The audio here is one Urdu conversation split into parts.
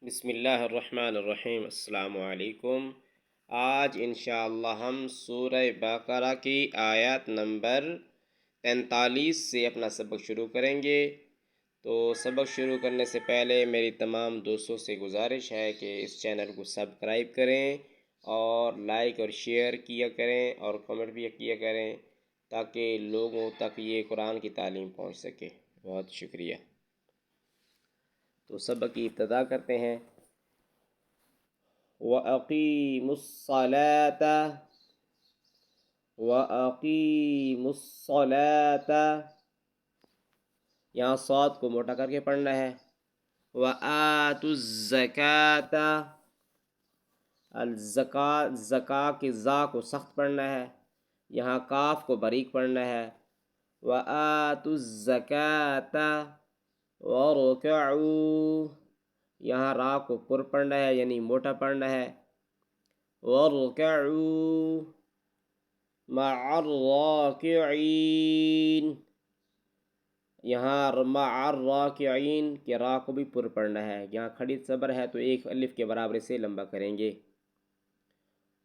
بسم اللہ الرحمن الرحیم۔ السلام علیکم۔ آج انشاءاللہ ہم سورہ بقرہ کی آیات نمبر 43 سے اپنا سبق شروع کریں گے۔ تو سبق شروع کرنے سے پہلے میری تمام دوستوں سے گزارش ہے کہ اس چینل کو سبسکرائب کریں اور لائک اور شیئر کیا کریں اور کمنٹ بھی کیا کریں تاکہ لوگوں تک یہ قرآن کی تعلیم پہنچ سکے۔ بہت شکریہ۔ تو سبق کی ابتدا کرتے ہیں۔ وَأَقِيمُوا الصَّلَاةَ وَأَقِيمُوا الصَّلَاةَ، یہاں صاد کو موٹا کر کے پڑھنا ہے۔ وَآتُوا الزَّكَاةَ، زکا کی زا کو سخت پڑھنا ہے، یہاں کاف کو باریک پڑھنا ہے۔ وَآتُوا الزَّكَاةَ وَارْكَعُوا، یہاں را کو پر پڑھنا ہے یعنی موٹا پڑھنا ہے۔ وَارْكَعُوا مَعَ الرَّاكِعِينَ، یہاں مع الراکعین کے را کو بھی پر پڑھنا ہے، یہاں کھڑی صبر ہے تو ایک الف کے برابر سے لمبا کریں گے۔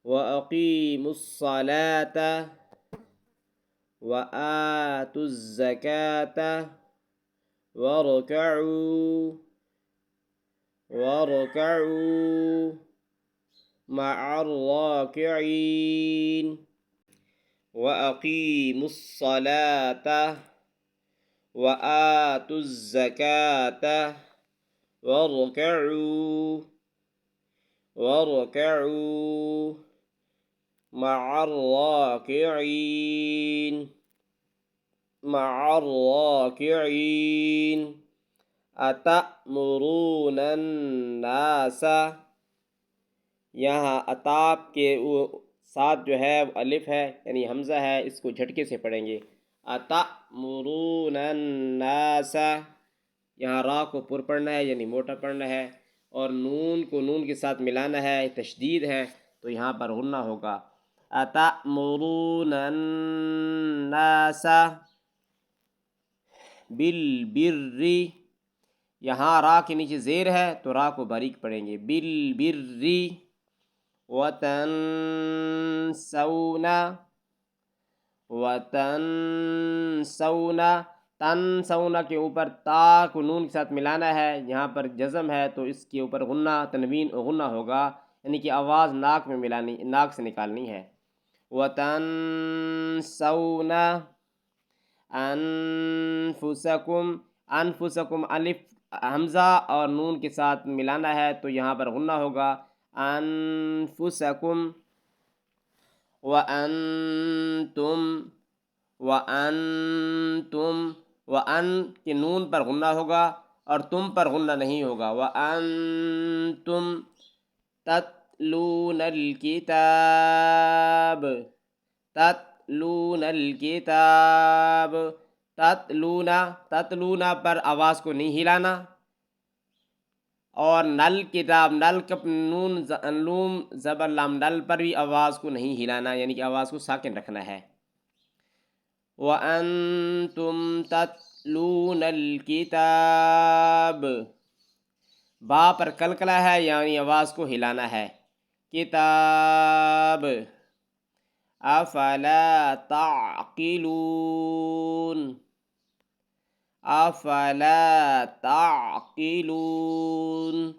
وَأَقِيمُوا الصَّلَاةَ وَآتُوا الزَّكَاةَ وَارْكَعُوا مع الراكعين۔ وَأَقِيمُوا الصَّلَاةَ وَآتُوا الزَّكَاةَ وَارْكَعُوا مع الراكعين۔ أَتَأْمُرُونَ النَّاسَ، یہاں اتاب کے ساتھ جو ہے الف ہے یعنی حمزہ ہے، اس کو جھٹکے سے پڑھیں گے۔ أَتَأْمُرُونَ النَّاسَ، یہاں را کو پر پڑھنا ہے یعنی موٹا پڑھنا ہے، اور نون کو نون کے ساتھ ملانا ہے، تشدید ہے تو یہاں پر غنہ ہوگا۔ أَتَأْمُرُونَ النَّاسَ بِالْبِرِّ، یہاں را کے نیچے زیر ہے تو را کو باریک پڑھیں گے۔ بِالْبِرِّ وَتَنْسَوْنَ، تنسونا کے اوپر تا کو نون کے ساتھ ملانا ہے، یہاں پر جزم ہے تو اس کے اوپر غنہ تنوین غنہ ہوگا، یعنی کہ آواز ناک میں ملانی، ناک سے نکالنی ہے۔ وَتَنْسَوْنَ أَنفُسَكُمْ، انفسکم الف حمزہ اور نون کے ساتھ ملانا ہے تو یہاں پر غنہ ہوگا۔ انفسکم وَأَنْتُمْ وَأَن کے نون پر غنہ ہوگا اور تم پر غنہ نہیں ہوگا۔ وَأَنْتُمْ تَتْلُونَ الْكِتَابَ، تَتْلُونَ الْكِتَابَ، تتلون پر آواز کو نہیں ہلانا، اور نل کتاب، نل کپ نون لوم زبر لام نل پر بھی آواز کو نہیں ہلانا، یعنی کہ آواز کو ساکن رکھنا ہے۔ وَأَنْتُمْ تَتْلُونَ الْكِتَابَ، با پر کلکلا ہے یعنی آواز کو ہلانا ہے۔ کتاب، افلا تعقلون، افلا تعقلون،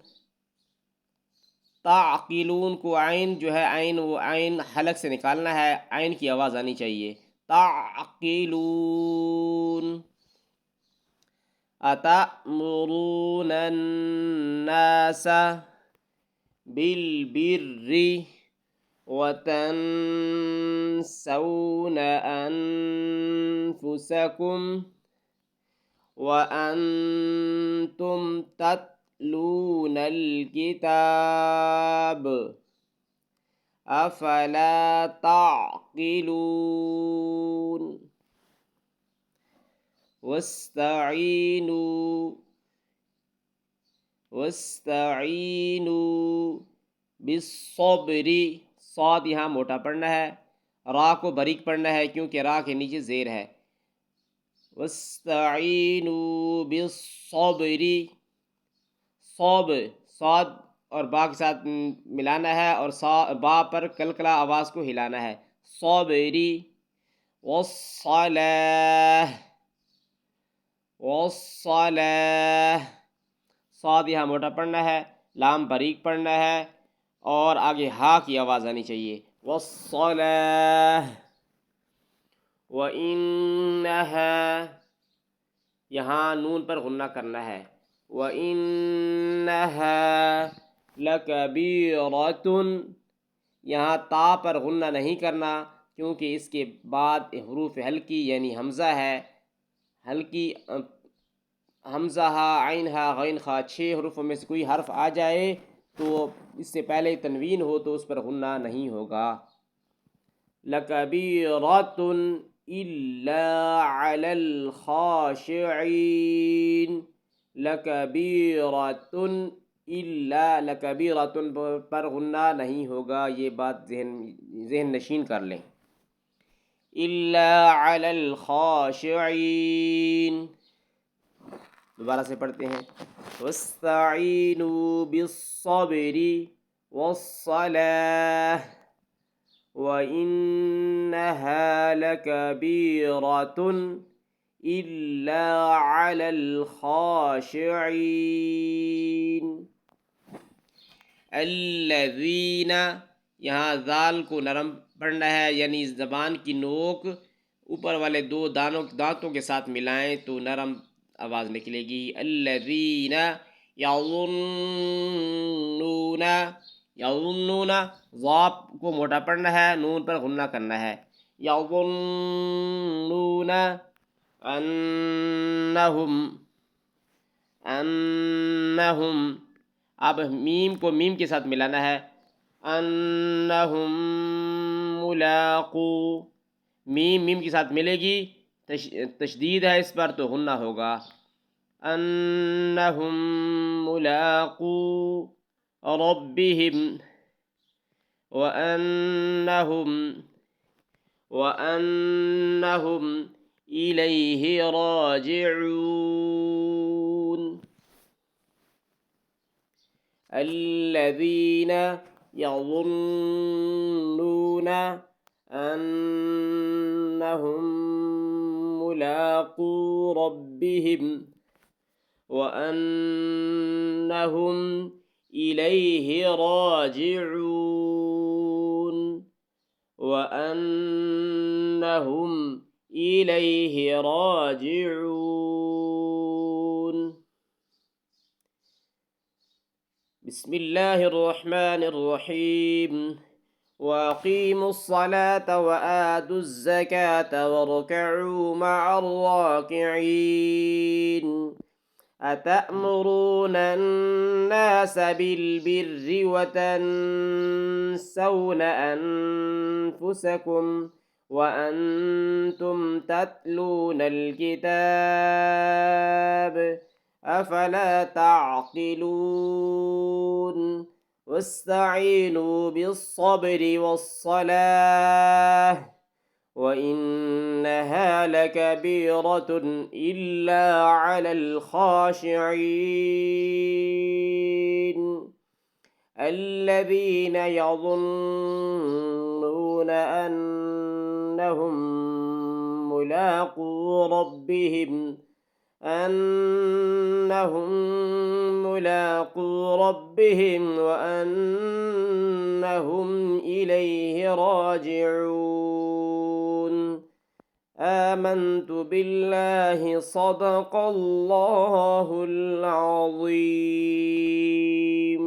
تعقلون کو عین جو ہے عین وہ عین حلق سے نکالنا ہے، عین کی آواز آنی چاہیے۔ تعقلون، أتأمرون الناس بالبر وتنسون أنفسكم وأنتم تتلون الكتاب أفلا تعقلون۔ واستعینوا بالصبر، صاد یہاں موٹا پڑھنا ہے، را کو باریک پڑھنا ہے کیونکہ را کے نیچے زیر ہے۔ واستعینوا بالصبر، صوب صاد اور با کے ساتھ ملانا ہے اور با پر کلکلا آواز کو ہلانا ہے. صابری والصلاة والصلاة. صاد یہاں موٹا پڑھنا ہے، لام باریک پڑھنا ہے اور آگے ہا کی آواز آنی چاہیے. والصلاة. وَإِنَّهَا یہاں نون پر غنہ کرنا ہے. وَإِنَّهَا لَكَبِيرَةٌ. یہاں تا پر غنہ نہیں کرنا کیونکہ اس کے بعد حروف ہلکی یعنی حمزہ ہے. ہلکی حمزہ ہا عین ہا غین خا 6 حروفوں میں سے کوئی حرف آ جائے تو اس سے پہلے تنوین ہو تو اس پر غنہ نہیں ہوگا. لَكَبِيرَةٌ إِلَّا عَلَى الْخَاشِعِينَ. لَكَبِيرَةٌ إِلَّا لَكَبِيرَةٌ پر غنہ نہیں ہوگا، یہ بات ذہن نشین کر لیں. إِلَّا عَلَى الْخَاشِعِينَ. دوبارہ سے پڑھتے ہیں. وَاسْتَعِينُوا بِالصَّبْرِ وَالصَّلَاةِ وَإِنَّهَا لَكَبِيرَةٌ إِلَّا عَلَى الْخَاشِعِينَ. الَّذِينَ یہاں ذال کو نرم پڑھنا ہے، یعنی زبان کی نوک اوپر والے 2 دانتوں کے ساتھ ملائیں تو نرم آواز نکلے گی. الَّذِينَ يَظُنُّونَ. یظنون ضاد کو موٹا پڑھنا ہے، نون پر غنہ کرنا ہے. یظنون انہم. اب میم کو میم کے ساتھ ملانا ہے. انہم ملاقو. میم کے ساتھ ملے گی، تشدید ہے اس پر تو غنہ ہوگا. انہم ملاقو ربہم وَأَنَّهُمْ إِلَيْهِ راجعون. الَّذِينَ يَظُنُّونَ أَنَّهُمْ مُلَاقُو رَبِّهِمْ وَأَنَّهُمْ إِلَيْهِ راجعون. وَأَنَّهُمْ إِلَيْهِ راجعون. بسم الله الرحمن الرحيم. وَأَقِيمُوا الصَّلَاةَ وَآتُوا الزَّكَاةَ وَارْكَعُوا مَعَ الرَّاكِعِينَ. أَتَأْمُرُونَ النَّاسَ بِالْبِرِّ وَتَنْسَوْنَ أَنفُسَكُمْ وَأَنْتُمْ تَتْلُونَ الْكِتَابَ أَفَلَا تَعْقِلُونَ. وَاسْتَعِينُوا بِالصَّبْرِ وَالصَّلَاةِ وَإِنَّهَا لَكَبِيرَةٌ إِلَّا عَلَى الْخَاشِعِينَ. الَّذِينَ يَظُنُّونَ أَنَّهُمْ مُلَاقُو رَبِّهِمْ وَأَنَّهُمْ إِلَيْهِ راجعون. آمنت بالله صدق الله العظيم.